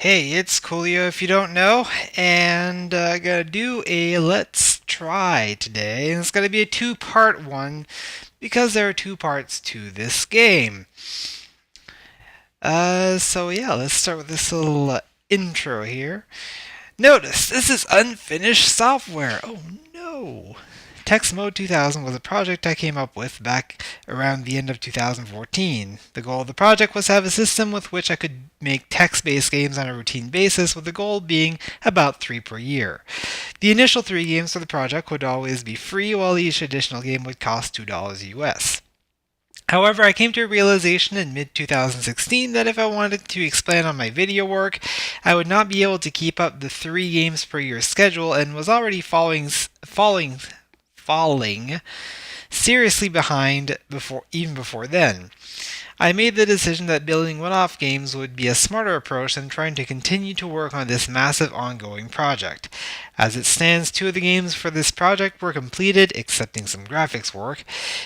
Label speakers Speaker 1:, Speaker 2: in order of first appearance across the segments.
Speaker 1: Hey, it's Coolio if you don't know, and gonna do a let's try today, and it's gonna be a two-part one because there are two parts to this game. So yeah, let's start with this little intro here. Notice this is unfinished software. Oh no! Text Mode 2000 was a project I came up with back around the end of 2014. The goal of the project was to have a system with which I could make text-based games on a routine basis, with the goal being about 3 per year. The initial 3 games for the project would always be free, while each additional game would cost $2 US. However, I came to a realization in mid 2016 that if I wanted to expand on my video work, I would not be able to keep up the 3 games per year schedule and was already falling seriously behind even before then. I made the decision that building one-off games would be a smarter approach than trying to continue to work on this massive ongoing project. As it stands, 2 of the games for this project were completed, excepting some graphics work,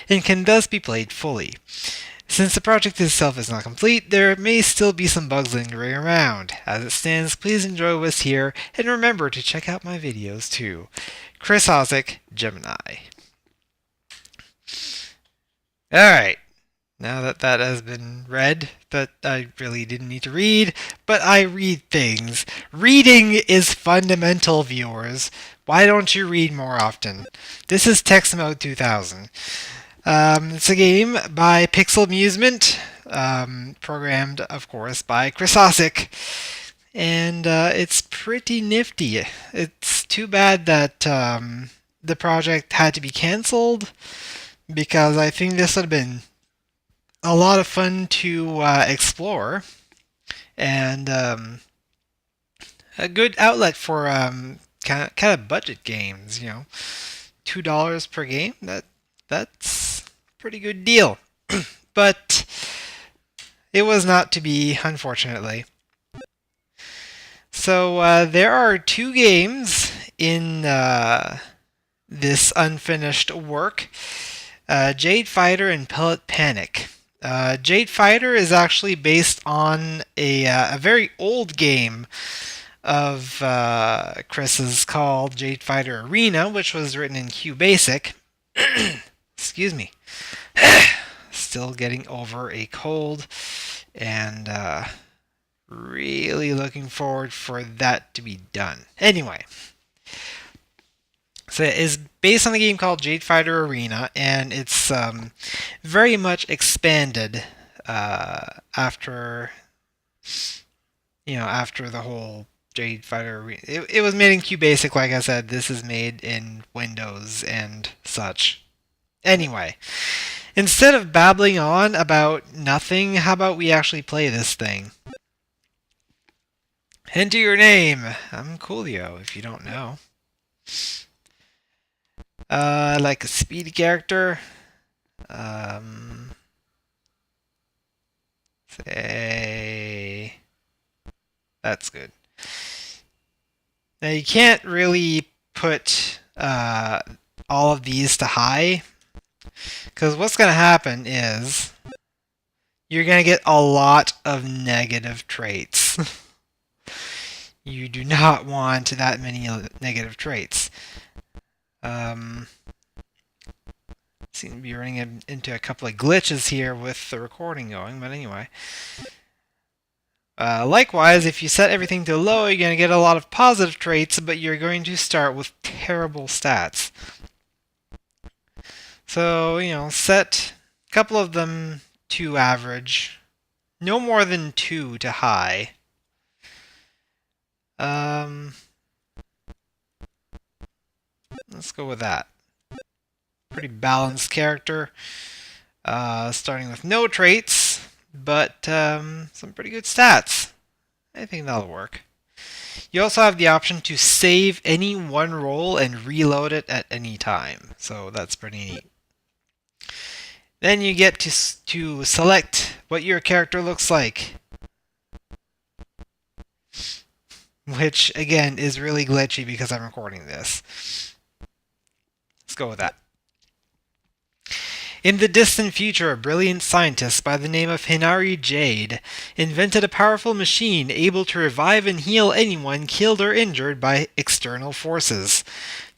Speaker 1: and can thus be played fully. Since the project itself is not complete, there may still be some bugs lingering around. As it stands, please enjoy what's here, and remember to check out my videos too. Kris Asick, Gemini. Alright. Now that that has been read, that I really didn't need to read, but I read things. Reading is fundamental, viewers. Why don't you read more often? This is Text Mode 2000. It's a game by Pixel Amusement, programmed, of course, by Kris Asick, and it's pretty nifty. It's too bad that the project had to be cancelled, because I think this would have been a lot of fun to explore, and a good outlet for kind of budget games. $2 per game. That's a pretty good deal. But it was not to be, unfortunately. So there are 2 games in this unfinished work: Jade Fighter and Pellet Panic. Jade Fighter is actually based on a very old game of Kris's called Jade Fighter Arena, which was written in QBasic. Excuse me. Still getting over a cold, and really looking forward for that to be done. Anyway. So it is based on a game called Jade Fighter Arena, and it's very much expanded after after the whole Jade Fighter Arena. It was made in QBasic, like I said. This is made in Windows and such. Anyway, instead of babbling on about nothing, how about we actually play this thing? Enter your name. I'm Coolio, if you don't know. Like a speedy character. Say that's good. Now you can't really put all of these to high, because what's going to happen is you're going to get a lot of negative traits. You do not want that many negative traits. Seem to be running into a couple of glitches here with the recording going, but anyway. Likewise, if you set everything to low, you're going to get a lot of positive traits, but you're going to start with terrible stats. So, set a couple of them to average. No more than 2 to high. Let's go with that. Pretty balanced character. Starting with no traits, but some pretty good stats. I think that'll work. You also have the option to save any one roll and reload it at any time, so that's pretty neat. Then you get to select what your character looks like, which again is really glitchy because I'm recording this. Let's go with that. In the distant future, a brilliant scientist by the name of Hinari Jade invented a powerful machine able to revive and heal anyone killed or injured by external forces.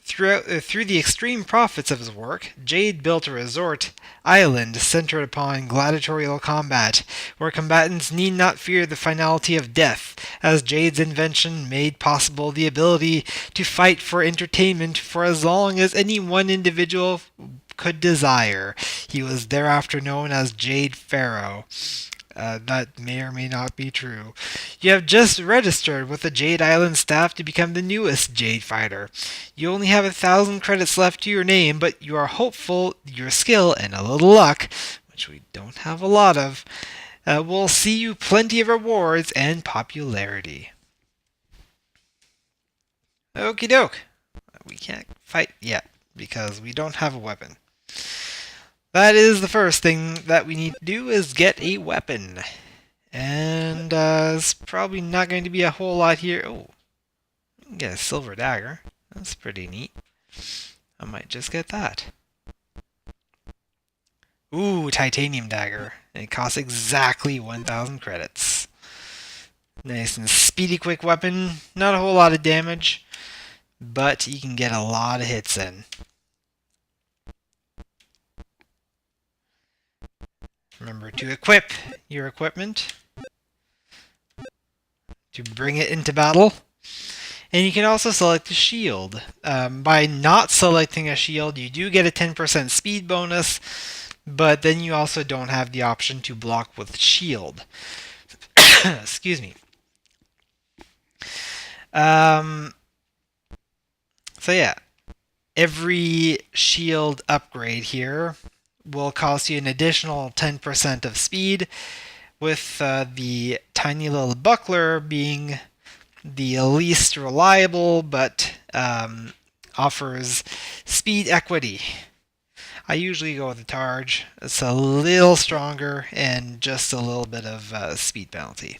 Speaker 1: Through the extreme profits of his work, Jade built a resort island centered upon gladiatorial combat, where combatants need not fear the finality of death, as Jade's invention made possible the ability to fight for entertainment for as long as any one individual could desire. He was thereafter known as Jade Pharaoh. That may or may not be true. You have just registered with the Jade Island staff to become the newest Jade Fighter. You only have 1,000 credits left to your name, but you are hopeful your skill and a little luck, which we don't have a lot of, will see you plenty of rewards and popularity. Okie doke. We can't fight yet because we don't have a weapon. That is the first thing that we need to do, is get a weapon. And it's probably not going to be a whole lot here. Oh, we can get a silver dagger. That's pretty neat. I might just get that. Ooh, titanium dagger. It costs exactly 1,000 credits. Nice and speedy, quick weapon. Not a whole lot of damage, but you can get a lot of hits in. Remember to equip your equipment to bring it into battle. And you can also select a shield. By not selecting a shield, you do get a 10% speed bonus, but then you also don't have the option to block with shield. Excuse me. So yeah, every shield upgrade here will cost you an additional 10% of speed, with the tiny little buckler being the least reliable, but offers speed equity. I usually go with the Targe. It's a little stronger and just a little bit of speed penalty.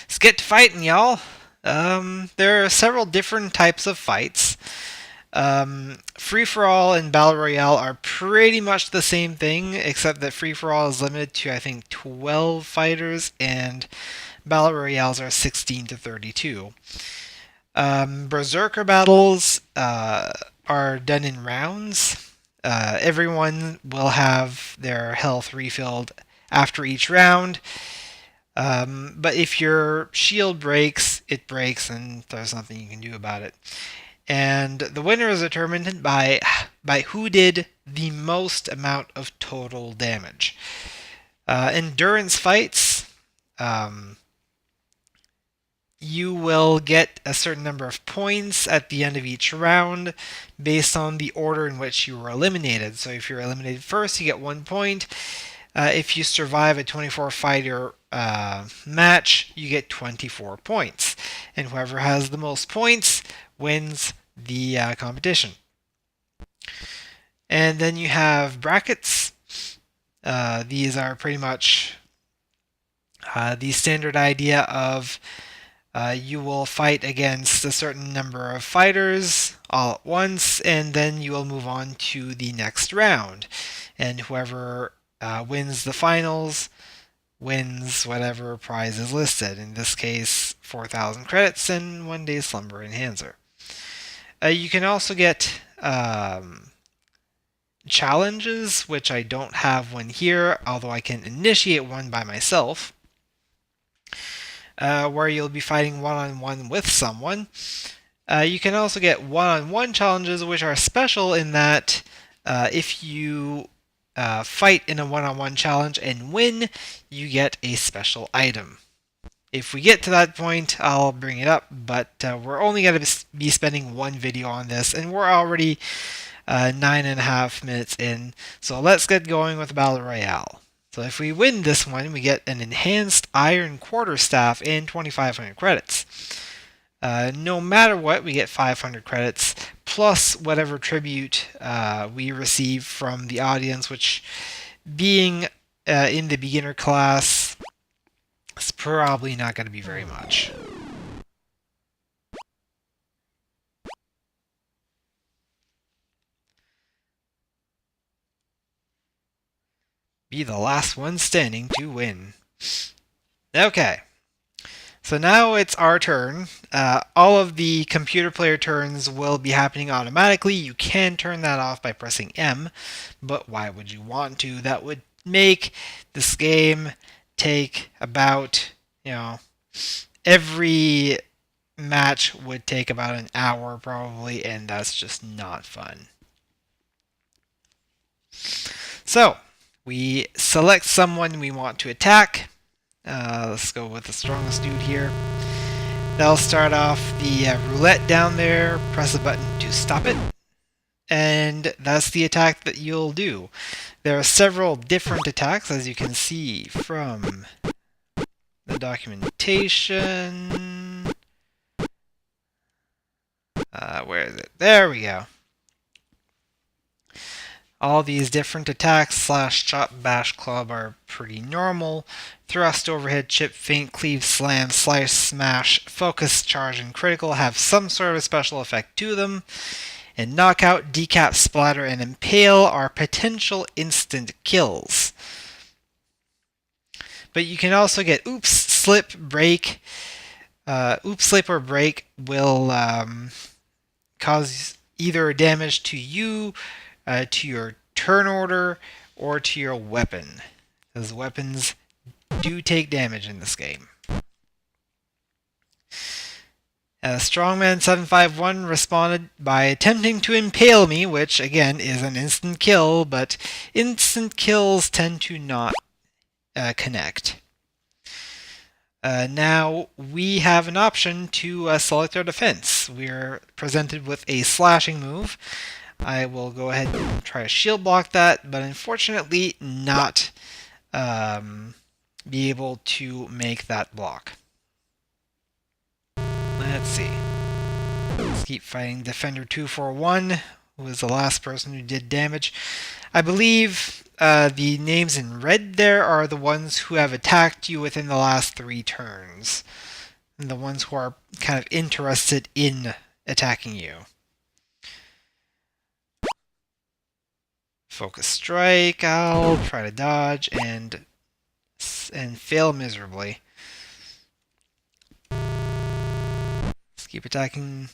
Speaker 1: Let's get to fighting, y'all. There are several different types of fights. Free-for-all and Battle Royale are pretty much the same thing, except that Free-for-all is limited to, I think, 12 fighters, and Battle Royales are 16 to 32. Berserker battles are done in rounds. Everyone will have their health refilled after each round. But if your shield breaks, it breaks, and there's nothing you can do about it. And the winner is determined by who did the most amount of total damage. Endurance fights, you will get a certain number of points at the end of each round based on the order in which you were eliminated. So if you're eliminated first, you get 1 point. If you survive a 24-fighter match, you get 24 points. And whoever has the most points wins the competition. And then you have brackets. These are pretty much the standard idea of you will fight against a certain number of fighters all at once, and then you will move on to the next round. And whoever wins the finals wins whatever prize is listed. In this case, 4,000 credits and 1 day's slumber enhancer. You can also get challenges, which I don't have one here, although I can initiate one by myself, where you'll be fighting one-on-one with someone. You can also get one-on-one challenges, which are special in that if you fight in a one-on-one challenge and win, you get a special item. If we get to that point, I'll bring it up, but we're only going to be spending one video on this, and we're already 9.5 minutes in, so let's get going with Battle Royale. So if we win this one, we get an enhanced iron quarterstaff and 2,500 credits. No matter what, we get 500 credits, plus whatever tribute we receive from the audience, which, being in the beginner class, is probably not going to be very much. Be the last one standing to win. Okay. So now it's our turn. All of the computer player turns will be happening automatically. You can turn that off by pressing M, but why would you want to? That would make this game take about, every match would take about an hour probably, and that's just not fun. So, we select someone we want to attack. Let's go with the strongest dude here. That'll start off the roulette down there. Press a button to stop it. And that's the attack that you'll do. There are several different attacks, as you can see from the documentation. Where is it? There we go. All these different attacks, slash, chop, bash, club are pretty normal. Thrust, overhead, chip, feint, cleave, slam, slice, smash, focus, charge, and critical have some sort of special effect to them. And knockout, decap, splatter, and impale are potential instant kills. But you can also get oops, slip, break. Oops, slip, or break will cause either damage to you, to your turn order, or to your weapon. Because weapons do take damage in this game. Strongman751 responded by attempting to impale me, which again is an instant kill, but instant kills tend to not connect. Now we have an option to select our defense. We're presented with a slashing move. I will go ahead and try to shield block that, but unfortunately not be able to make that block. Let's see. Let's keep fighting Defender 241, who was the last person who did damage. I believe the names in red there are the ones who have attacked you within the last 3 turns. And the ones who are kind of interested in attacking you. Focus strike, I'll try to dodge and fail miserably. Let's keep attacking.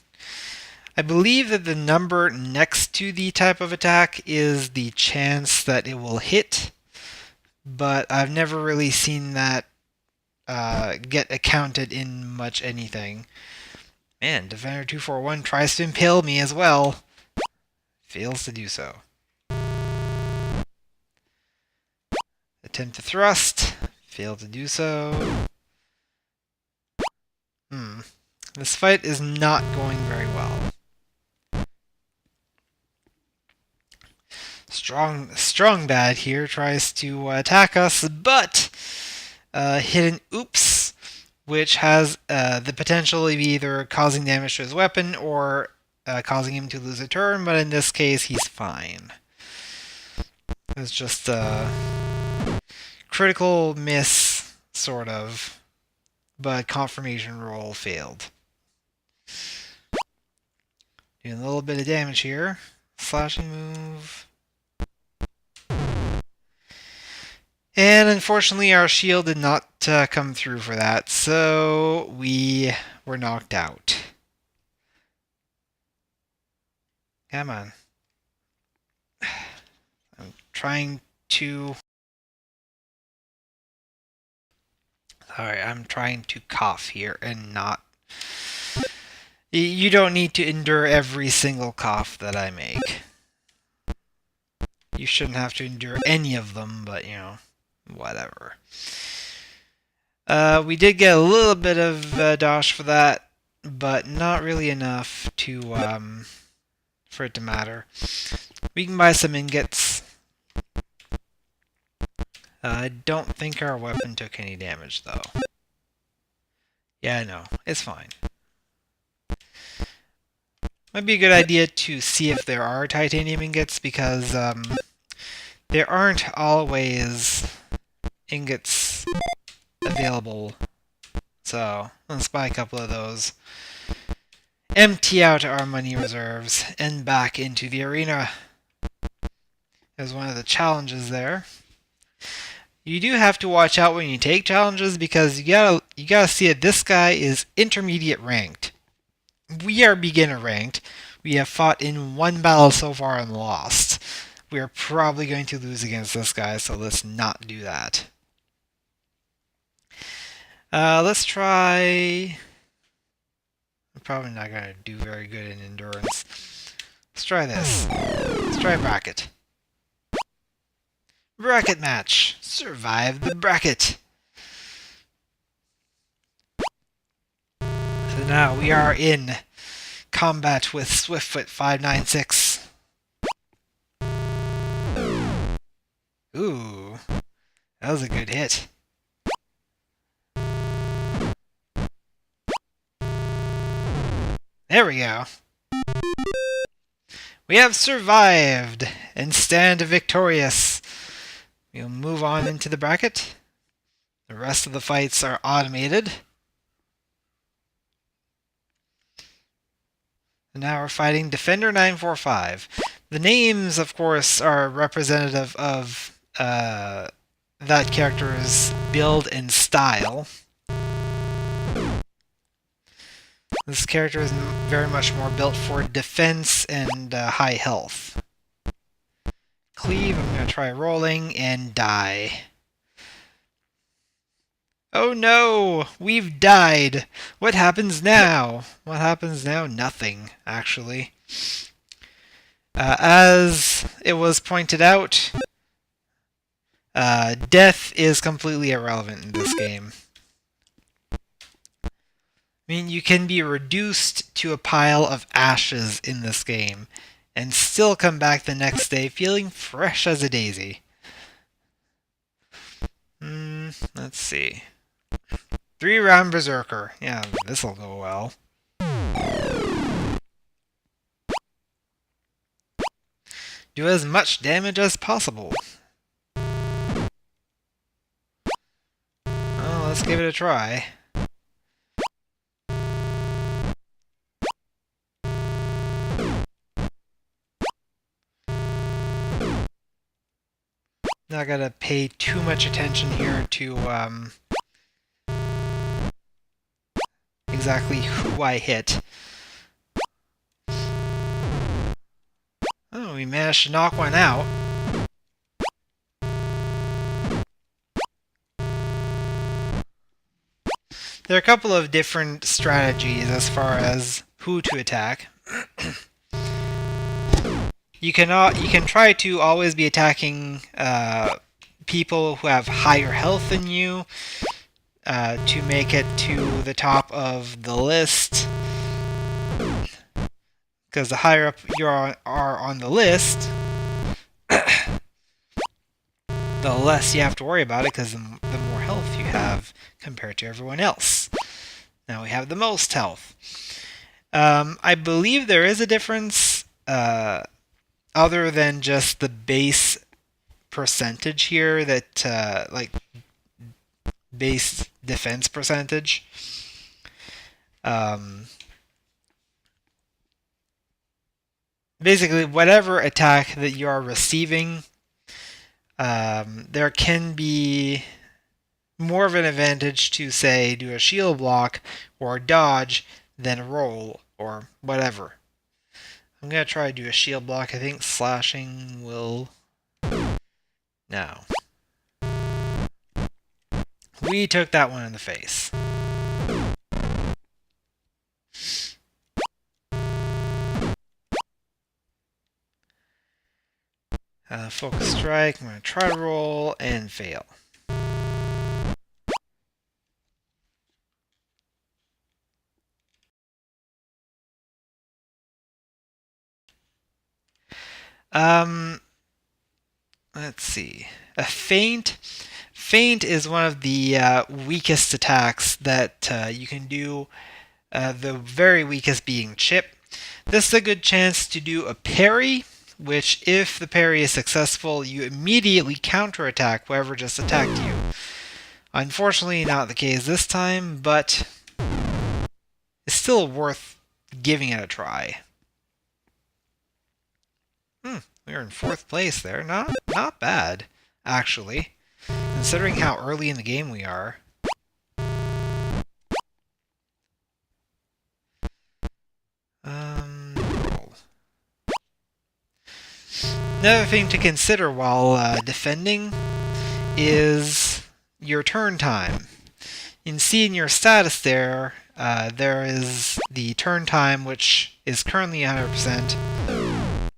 Speaker 1: I believe that the number next to the type of attack is the chance that it will hit, but I've never really seen that get accounted in much anything. Man, Defender 241 tries to impale me as well. Fails to do so. Attempt to thrust. Fail to do so. This fight is not going very well. Strong Bad here tries to attack us, but hit an oops, which has the potential of either causing damage to his weapon or causing him to lose a turn, but in this case, he's fine. It's just a critical miss, sort of, but confirmation roll failed. Doing a little bit of damage here. Slashing move. And unfortunately, our shield did not come through for that, so we were knocked out. Come on. I'm trying to... Sorry, I'm trying to cough here and not... You don't need to endure every single cough that I make. You shouldn't have to endure any of them, but, whatever. We did get a little bit of dosh for that, but not really enough to for it to matter. We can buy some ingots. I don't think our weapon took any damage, though. Yeah, I know. It's fine. Might be a good idea to see if there are titanium ingots, because there aren't always ingots available. So, let's buy a couple of those. Empty out our money reserves and back into the arena. There's one of the challenges there. You do have to watch out when you take challenges because you gotta see it. This guy is intermediate ranked. We are beginner ranked. We have fought in one battle so far and lost. We are probably going to lose against this guy, so let's not do that. Let's try... I'm probably not going to do very good in endurance. Let's try this. Let's try bracket. Bracket match. Survive the bracket. So now we are in combat with Swiftfoot 596. Ooh, that was a good hit. There we go. We have survived and stand victorious. We'll move on into the bracket. The rest of the fights are automated. And now we're fighting Defender 945. The names, of course, are representative of that character's build and style. This character is very much more built for defense and high health. Cleave, I'm going to try rolling and die. Oh no! We've died! What happens now? What happens now? Nothing, actually. As it was pointed out, death is completely irrelevant in this game. I mean, you can be reduced to a pile of ashes in this game, and still come back the next day feeling fresh as a daisy. Let's see. 3-round Berserker. Yeah, this'll go well. Do as much damage as possible. Well, let's give it a try. Not gotta pay too much attention here to exactly who I hit. Oh, we managed to knock one out. There are a couple of different strategies as far as who to attack. You can try to always be attacking people who have higher health than you to make it to the top of the list. Because the higher up you are on the list, the less you have to worry about it, because the more health you have compared to everyone else. Now we have the most health. I believe there is a difference other than just the base percentage here, that like base defense percentage. Basically, whatever attack that you are receiving, there can be more of an advantage to, say, do a shield block or dodge than roll or whatever. I'm going to try to do a shield block. I think slashing will... No. We took that one in the face. Focus strike. I'm going to try to roll and fail. Let's see. A feint. Feint is one of the weakest attacks that you can do. The very weakest being chip. This is a good chance to do a parry, which, if the parry is successful, you immediately counterattack whoever just attacked you. Unfortunately, not the case this time, but it's still worth giving it a try. We're in 4th place there. Not bad, actually. considering how early in the game we are. Roll. Another thing to consider while defending is your turn time. You can see in your status there, there is the turn time, which is currently 100%.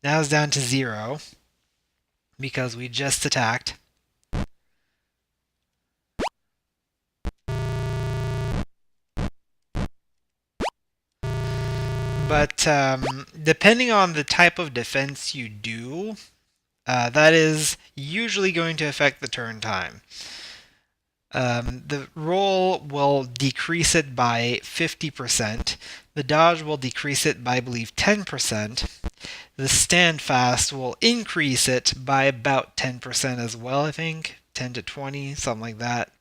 Speaker 1: Now it's down to 0, because we just attacked. But depending on the type of defense you do, that is usually going to affect the turn time. The roll will decrease it by 50%. The dodge will decrease it by, I believe, 10%. The stand fast will increase it by about 10% as well, I think. 10 to 20, something like that.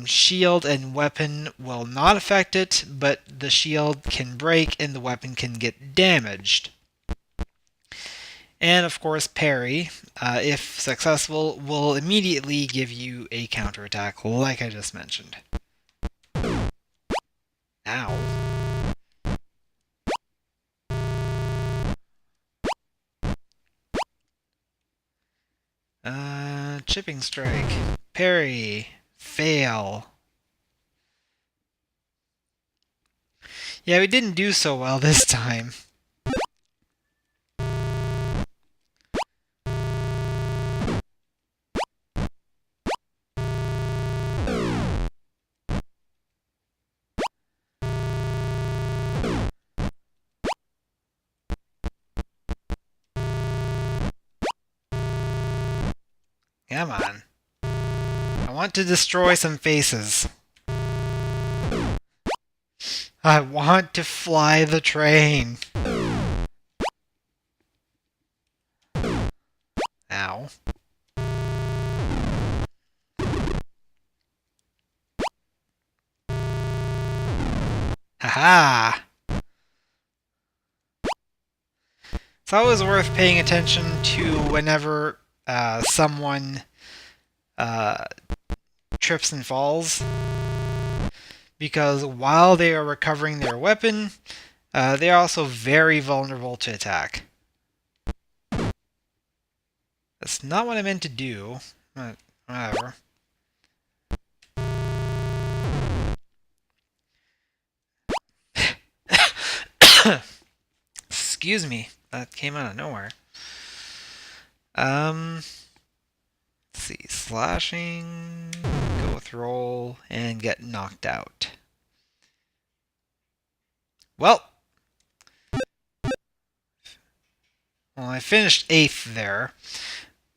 Speaker 1: Shield and weapon will not affect it, but the shield can break and the weapon can get damaged. And of course, parry, if successful, will immediately give you a counterattack, like I just mentioned. Ow. Chipping strike. Parry. Fail. Yeah, we didn't do so well this time. Come on. I want to destroy some faces. I want to fly the train. Ow. Haha! It's always worth paying attention to whenever someone trips and falls, because while they are recovering their weapon, they are also very vulnerable to attack. That's not what I meant to do, but whatever. Excuse me, that came out of nowhere. Let's see, slashing, go with roll, and get knocked out. Well, I finished 8th there.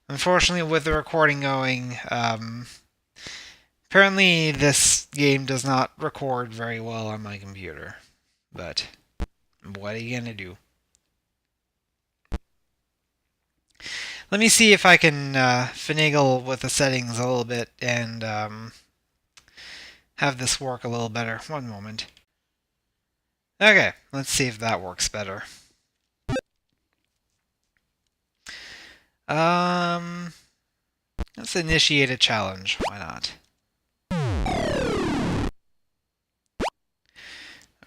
Speaker 1: Unfortunately, with the recording going, apparently this game does not record very well on my computer. But what are you gonna do? Let me see if I can finagle with the settings a little bit and have this work a little better. One moment. Okay, let's see if that works better. Let's initiate a challenge. Why not?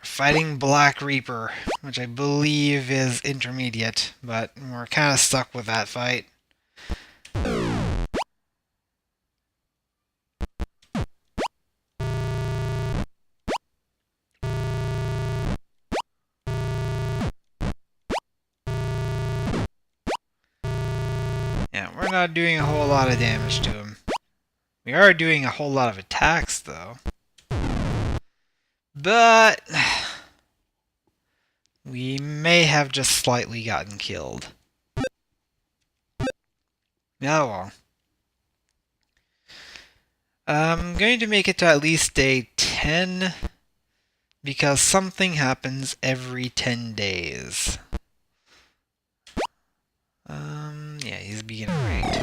Speaker 1: Fighting Black Reaper, which I believe is intermediate, but we're kind of stuck with that fight. Yeah, we're not doing a whole lot of damage to him. We are doing a whole lot of attacks, though. But we may have just slightly gotten killed. Oh well. I'm going to make it to at least day 10, because something happens every 10 days. Yeah, he's beginner ranked.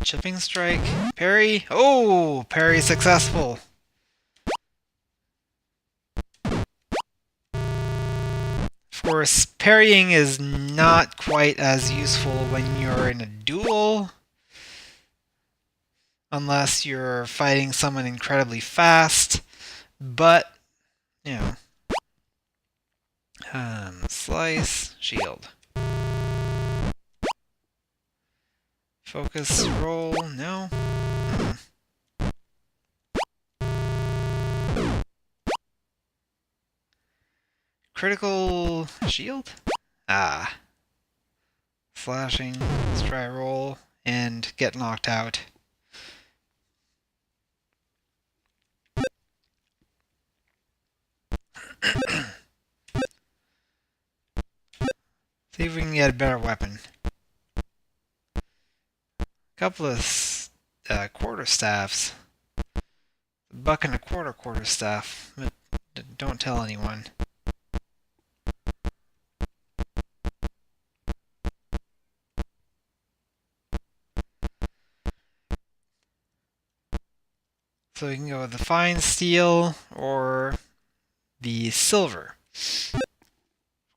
Speaker 1: Chipping strike. Parry. Oh! Parry successful. course, parrying is not quite as useful when you're in a duel, unless you're fighting someone incredibly fast, but, you know. Slice, shield. Focus, roll, no. Critical shield? Ah. Slashing, let's try roll, and get knocked out. See if we can get a better weapon. Couple of quarterstaffs. $1 and a quarterstaff, but don't tell anyone. So we can go with the fine steel or the silver. Of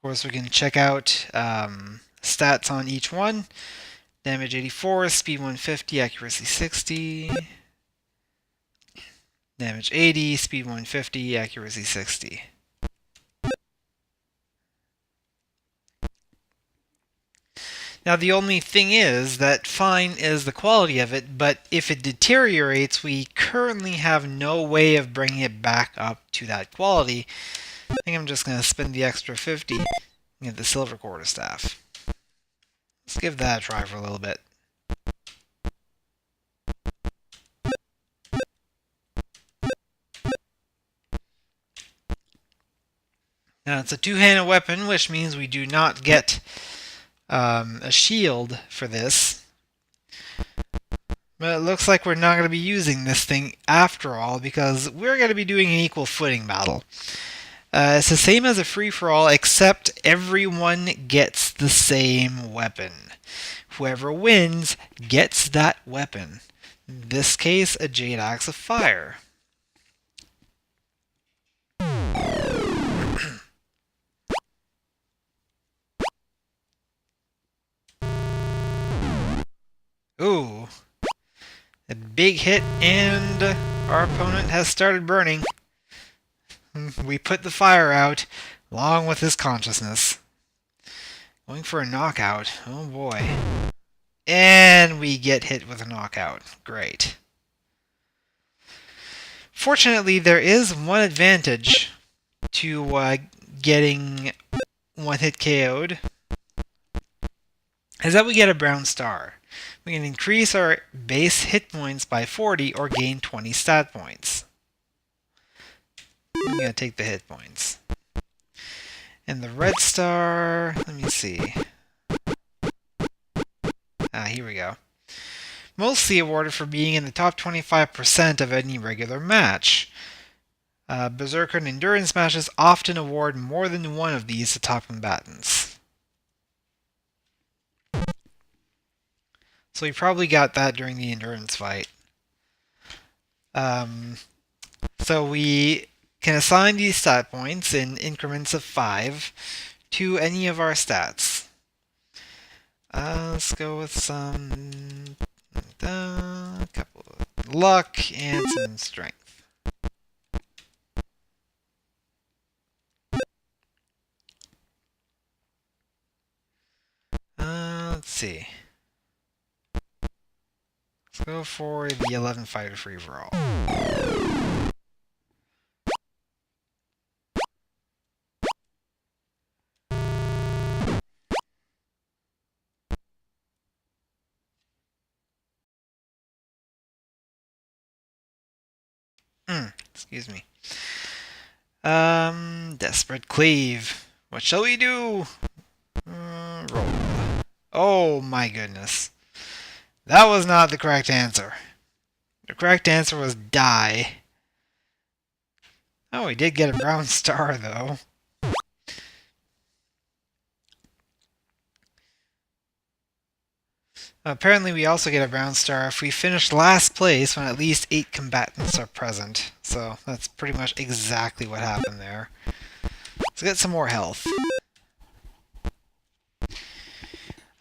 Speaker 1: course, we can check out stats on each one. Damage 84, speed 150, accuracy 60. Damage 80, speed 150, accuracy 60. Now the only thing is that fine is the quality of it, but if it deteriorates, we currently have no way of bringing it back up to that quality. I think I'm just going to spend the extra 50 and get the silver quarterstaff. Let's give that a try for a little bit. Now it's a two-handed weapon, which means we do not get a shield for this. But it looks like we're not going to be using this thing after all, because we're going to be doing an equal footing battle. It's the same as a free-for-all, except everyone gets the same weapon. Whoever wins gets that weapon. In this case, a Jade Axe of Fire. Ooh. A big hit, and our opponent has started burning. We put the fire out, along with his consciousness. Going for a knockout. Oh boy. And we get hit with a knockout. Great. Fortunately, there is one advantage to getting one hit KO'd, is that we get a brown star. We can increase our base hit points by 40 or gain 20 stat points. I'm going to take the hit points. And the red star, let me see. Here we go. Mostly awarded for being in the top 25% of any regular match. Berserker and Endurance matches often award more than one of these to top combatants. So we probably got that during the Endurance fight. So we can assign these stat points in increments of 5 to any of our stats. Let's go with some a couple of luck and some strength. Let's see. Let's go for the 11 fighter free-for-all. Excuse me. Desperate Cleave. What shall we do? Roll. Oh my goodness. That was not the correct answer. The correct answer was die. Oh, we did get a brown star, though. Apparently, we also get a brown star if we finish last place when at least 8 combatants are present. So, that's pretty much exactly what happened there. Let's get some more health.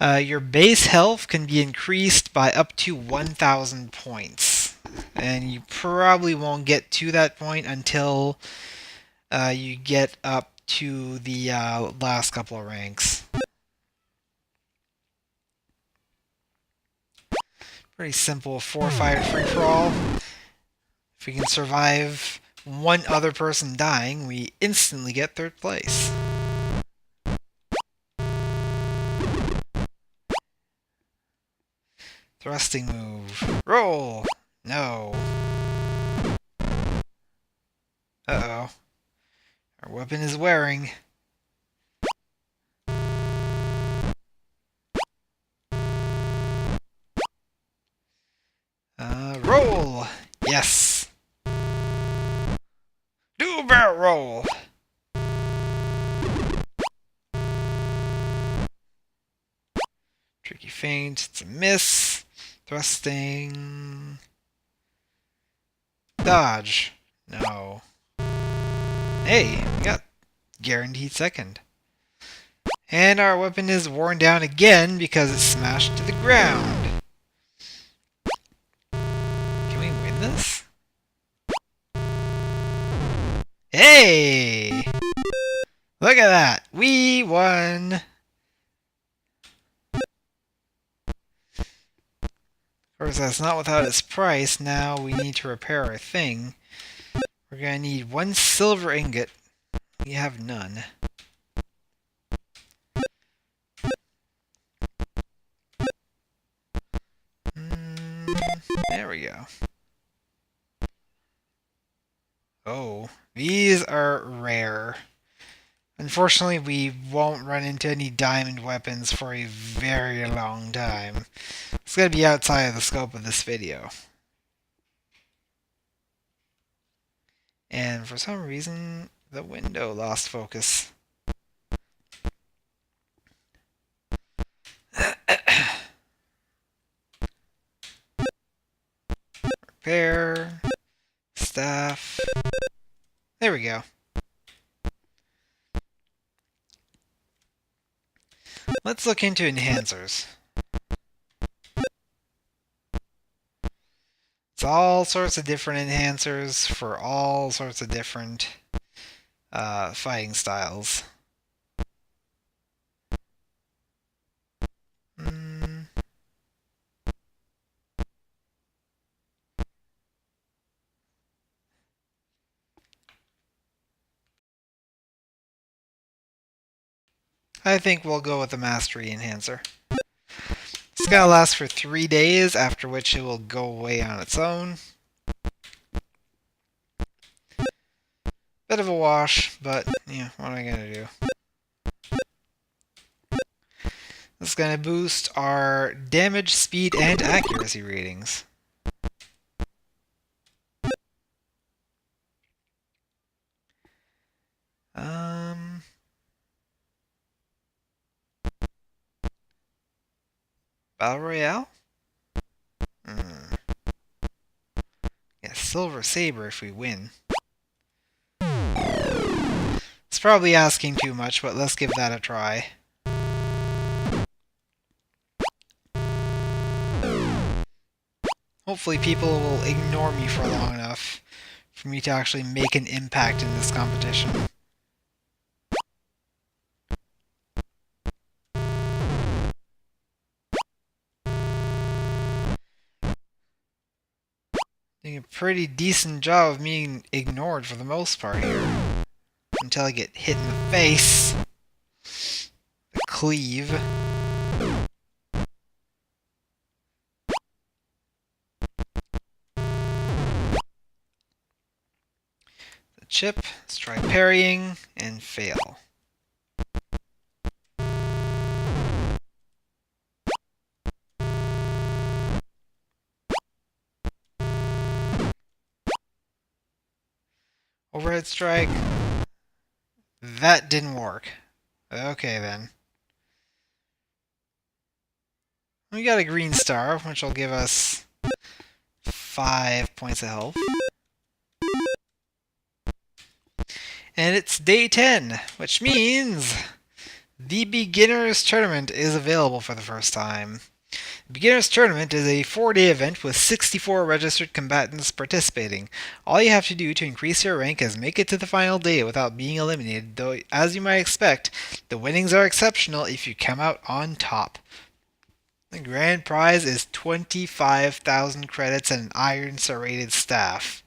Speaker 1: Your base health can be increased by up to 1,000 points. And you probably won't get to that point until you get up to the last couple of ranks. Pretty simple 4-fight free-for-all. If we can survive one other person dying, we instantly get 3rd place. Thrusting move. Roll! No. Uh-oh. Our weapon is wearing. Roll! Yes! Do a barrel roll! Tricky feint. It's a miss. Thrusting. Dodge. No. Hey, we got guaranteed 2nd. And our weapon is worn down again because it's smashed to the ground. Can we win this? Hey! Look at that! We won! Of course, that's not without its price. Now we need to repair our thing. We're gonna need 1 silver ingot. We have none. There we go. Oh, these are rare. Unfortunately, we won't run into any diamond weapons for a very long time. It's going to be outside of the scope of this video. And for some reason, the window lost focus. Repair. Staff. There we go. Let's look into enhancers. It's all sorts of different enhancers for all sorts of different fighting styles. I think we'll go with the Mastery Enhancer. It's gonna last for 3 days, after which it will go away on its own. Bit of a wash, but yeah, what am I gonna do? This is gonna boost our damage, speed, and accuracy ratings. Battle Royale? Yeah, Silver Saber if we win. It's probably asking too much, but let's give that a try. Hopefully people will ignore me for long enough for me to actually make an impact in this competition. Doing a pretty decent job of being ignored for the most part here. Until I get hit in the face. The cleave. The chip. Let's try parrying and fail. Overhead strike. That didn't work. Okay then. We got a green star, which will give us 5 points of health. And it's day 10, which means The Beginners Tournament is available for the first time. The Beginners Tournament is a 4-day event with 64 registered combatants participating. All you have to do to increase your rank is make it to the final day without being eliminated, though, as you might expect, the winnings are exceptional if you come out on top. The grand prize is 25,000 credits and an iron serrated staff.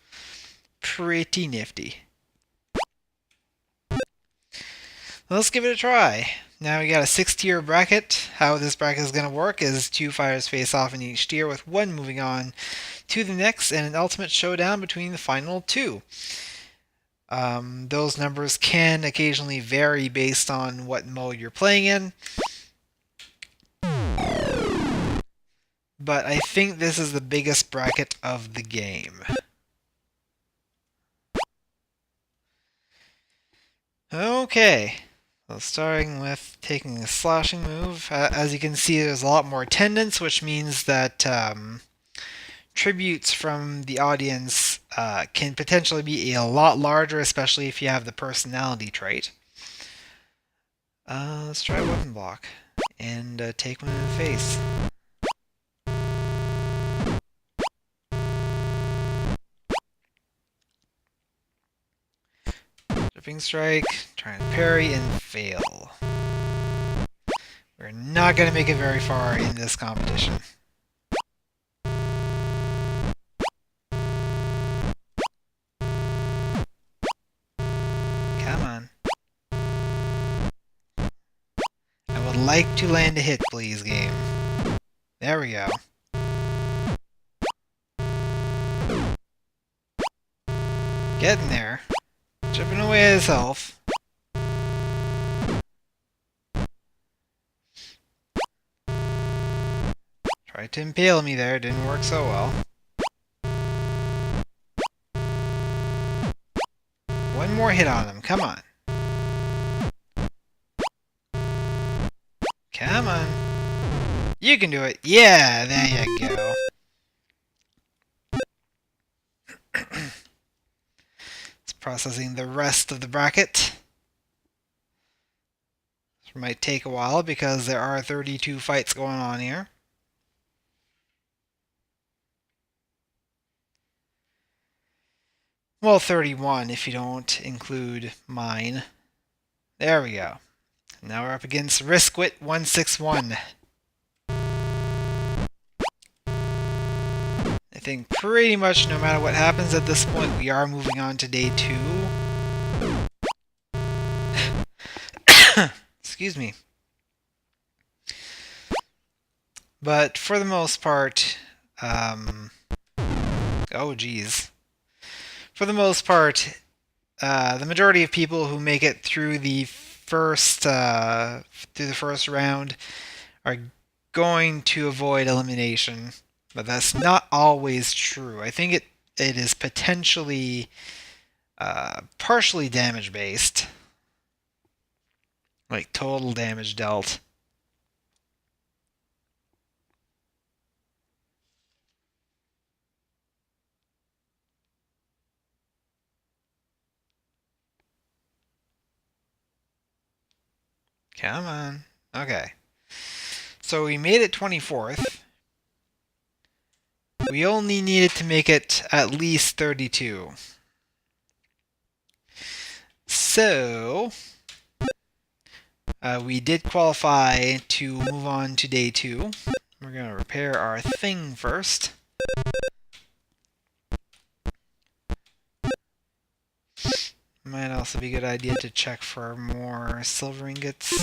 Speaker 1: Pretty nifty. Let's give it a try. Now we got a 6-tier bracket. How this bracket is going to work is 2 fighters face off in each tier, with one moving on to the next, and an ultimate showdown between the final 2. Those numbers can occasionally vary based on what mode you're playing in, but I think this is the biggest bracket of the game. Okay. So starting with taking a slashing move. As you can see, there's a lot more attendance, which means that tributes from the audience can potentially be a lot larger, especially if you have the personality trait. Let's try a weapon block and take one in the face. Dripping strike, try and parry and fail. We're not going to make it very far in this competition. Come on. I would like to land a hit, please, game. There we go. Getting there. Chipping away at his health. Tried to impale me there, didn't work so well. One more hit on him, come on. Come on. You can do it. Yeah, there you go. It's processing the rest of the bracket. This might take a while because there are 32 fights going on here. Well, 31 if you don't include mine. There we go. Now we're up against Riskwit 161. I think pretty much no matter what happens at this point, we are moving on to day 2. Excuse me. But for the most part, oh geez. For the most part, the majority of people who make it through the first round are going to avoid elimination, but that's not always true. I think it is potentially partially damage based, like total damage dealt. Come on. Okay. So we made it 24th. We only needed to make it at least 32. So we did qualify to move on to day 2. We're going to repair our thing first. Might also be a good idea to check for more silver ingots.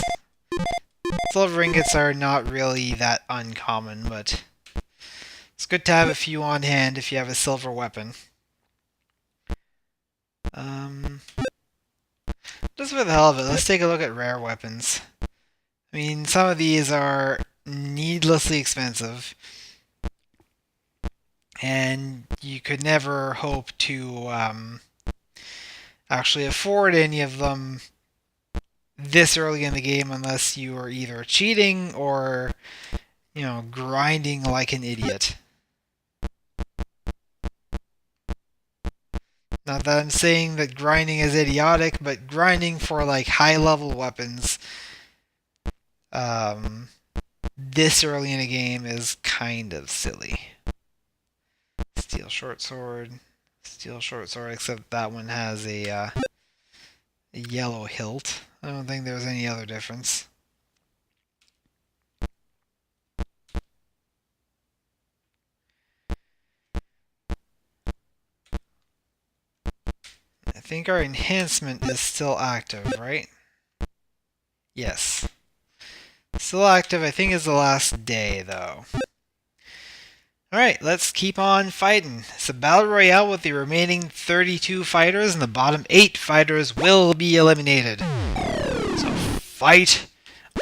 Speaker 1: Silver ingots are not really that uncommon, but it's good to have a few on hand if you have a silver weapon. Just for the hell of it, let's take a look at rare weapons. I mean, some of these are needlessly expensive, and you could never hope to actually afford any of them this early in the game unless you are either cheating or, you know, grinding like an idiot. Not that I'm saying that grinding is idiotic, but grinding for like high level weapons this early in a game is kind of silly. Steel short sword, except that one has a yellow hilt. I don't think there's any other difference. I think our enhancement is still active, right? Yes. Still active, I think is the last day, though. Alright, let's keep on fighting. It's a battle royale with the remaining 32 fighters, and the bottom 8 fighters will be eliminated. So fight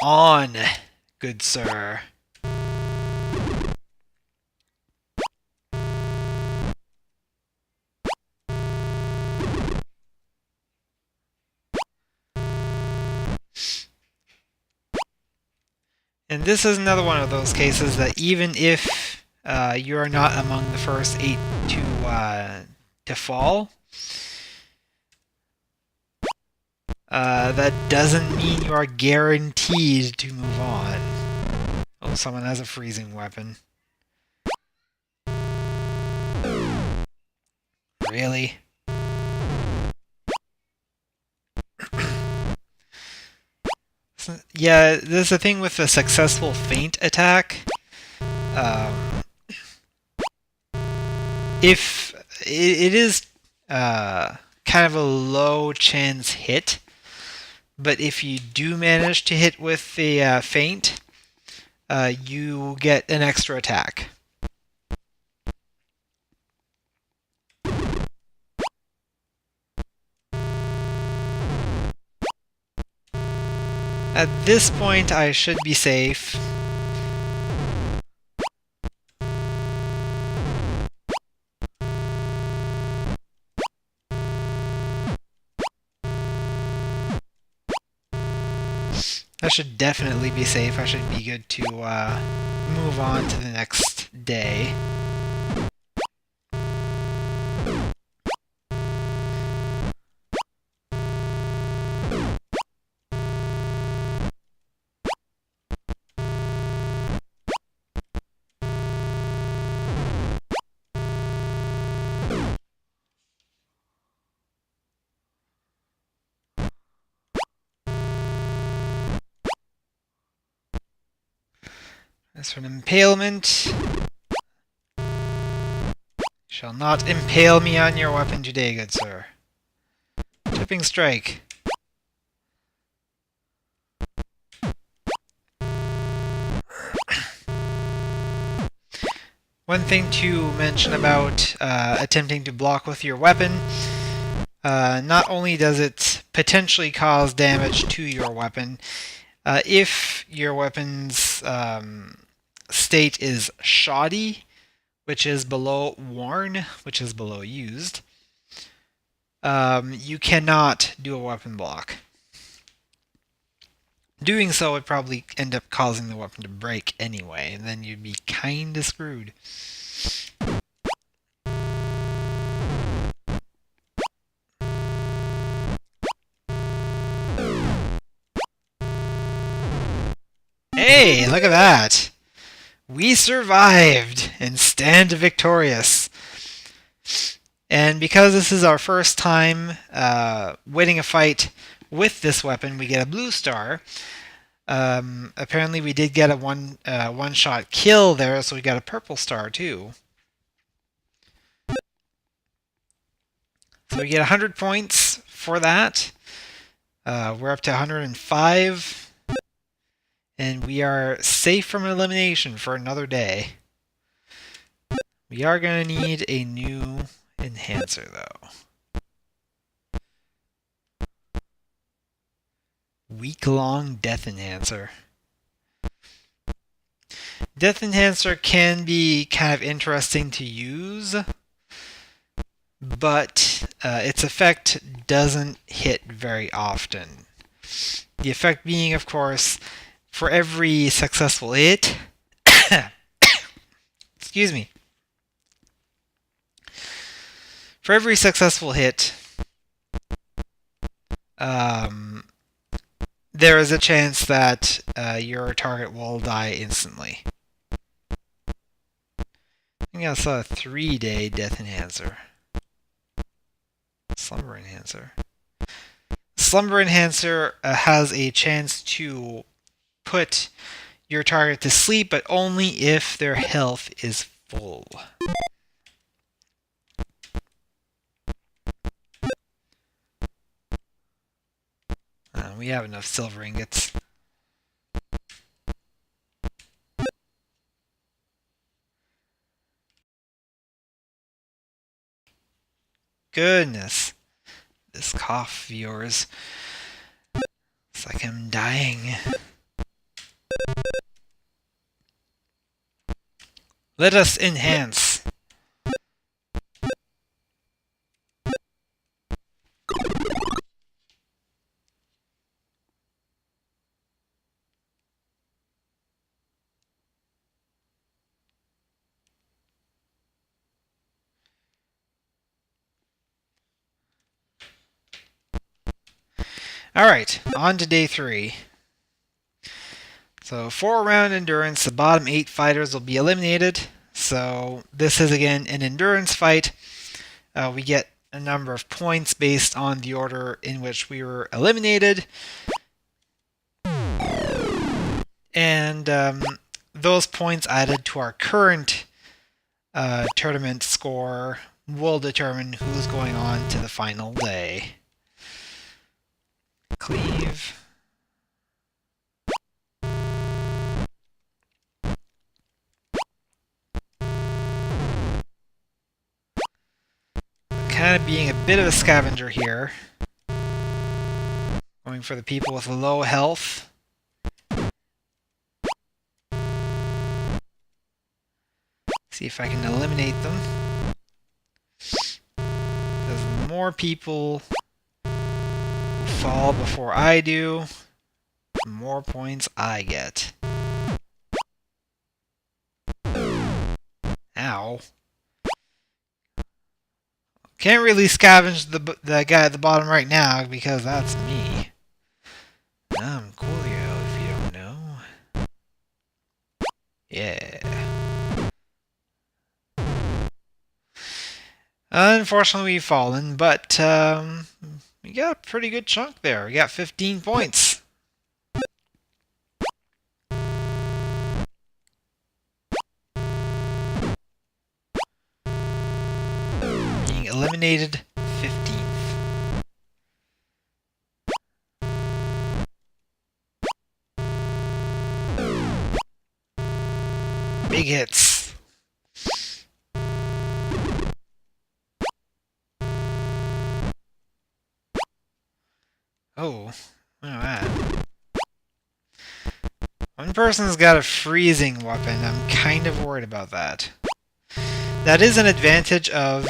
Speaker 1: on, good sir. And this is another one of those cases that even if you are not among the first 8 to fall, that doesn't mean you are guaranteed to move on. Oh, someone has a freezing weapon. Really? Yeah, there's a thing with a successful feint attack. If it is kind of a low chance hit, but if you do manage to hit with the feint, you get an extra attack. At this point, I should be safe. I should definitely be safe. I should be good to move on to the next day. As for an impalement, shall not impale me on your weapon today, good sir. Tipping strike. One thing to mention about attempting to block with your weapon, not only does it potentially cause damage to your weapon, if your weapon's state is shoddy, which is below worn, which is below used, you cannot do a weapon block. Doing so would probably end up causing the weapon to break anyway, and then you'd be kinda screwed. Hey, look at that! We survived and stand victorious. And because this is our first time winning a fight with this weapon, we get a blue star. Apparently we did get a one-shot kill there, so we got a purple star too. So we get 100 points for that. We're up to 105. And we are safe from elimination for another day. We are going to need a new enhancer, though. Week-long Death Enhancer. Death Enhancer can be kind of interesting to use, but its effect doesn't hit very often. The effect being, of course, for every successful hit, excuse me, for every successful hit, there is a chance that your target will die instantly. I think I saw a 3-day death enhancer. Slumber enhancer. Slumber enhancer has a chance to put your target to sleep, but only if their health is full. We have enough silver ingots. Goodness. This cough of yours. It's like I'm dying. Let us enhance. Alright, on to day 3. So 4-round endurance, the bottom 8 fighters will be eliminated. So this is again an endurance fight. We get a number of points based on the order in which we were eliminated. And those points added to our current tournament score will determine who's going on to the final day. Cleave. Kind of being a bit of a scavenger here. Going for the people with low health. See if I can eliminate them. Because the more people who fall before I do, the more points I get. Ow. Can't really scavenge the guy at the bottom right now because that's me. I'm Coolio if you don't know. Yeah. Unfortunately, we've fallen, but we got a pretty good chunk there. We got 15 points. Being eliminated 15th. Big hits. Oh, look at that. One person's got a freezing weapon. I'm kind of worried about that. That is an advantage of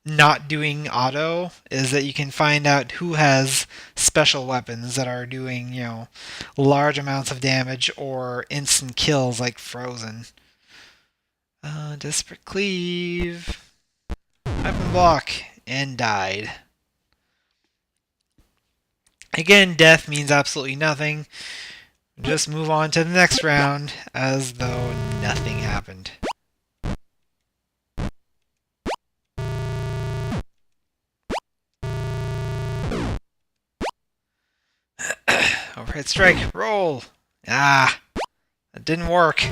Speaker 1: not doing auto, is that you can find out who has special weapons that are doing, you know, large amounts of damage or instant kills like Frozen. Desperate Cleave. Weapon block. And died. Again, death means absolutely nothing. Just move on to the next round as though nothing happened. Overhead strike, roll! Ah, that didn't work.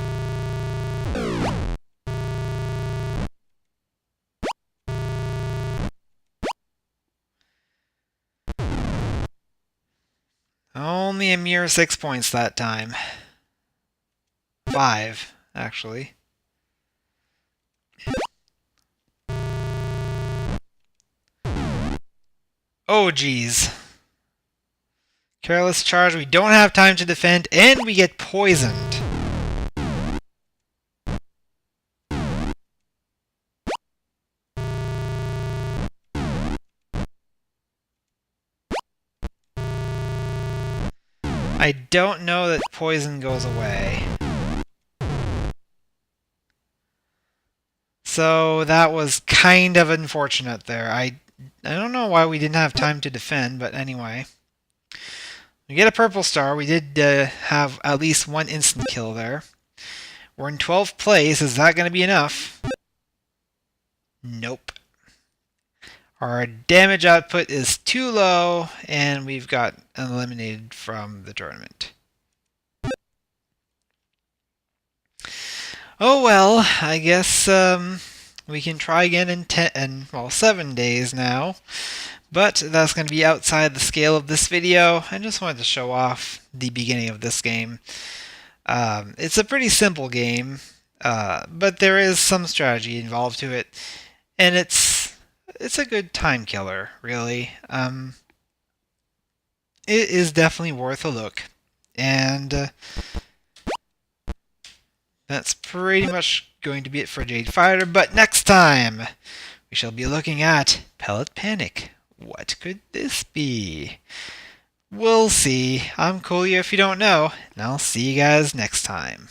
Speaker 1: Only a mere 6 points that time. 5, actually. Oh, geez. Careless charge, we don't have time to defend, and we get poisoned. I don't know that poison goes away. So that was kind of unfortunate there. I don't know why we didn't have time to defend, but anyway. We get a purple star. We did have at least one instant kill there. We're in 12th place. Is that going to be enough? Nope. Our damage output is too low, and we've got eliminated from the tournament. Oh well, I guess we can try again in 7 days now. But that's going to be outside the scale of this video. I just wanted to show off the beginning of this game. It's a pretty simple game, but there is some strategy involved to it, and it's a good time killer, really. It is definitely worth a look, and that's pretty much going to be it for Jade Fighter. But next time, we shall be looking at Pellet Panic. What could this be? We'll see. I'm Coolio if you don't know, and I'll see you guys next time.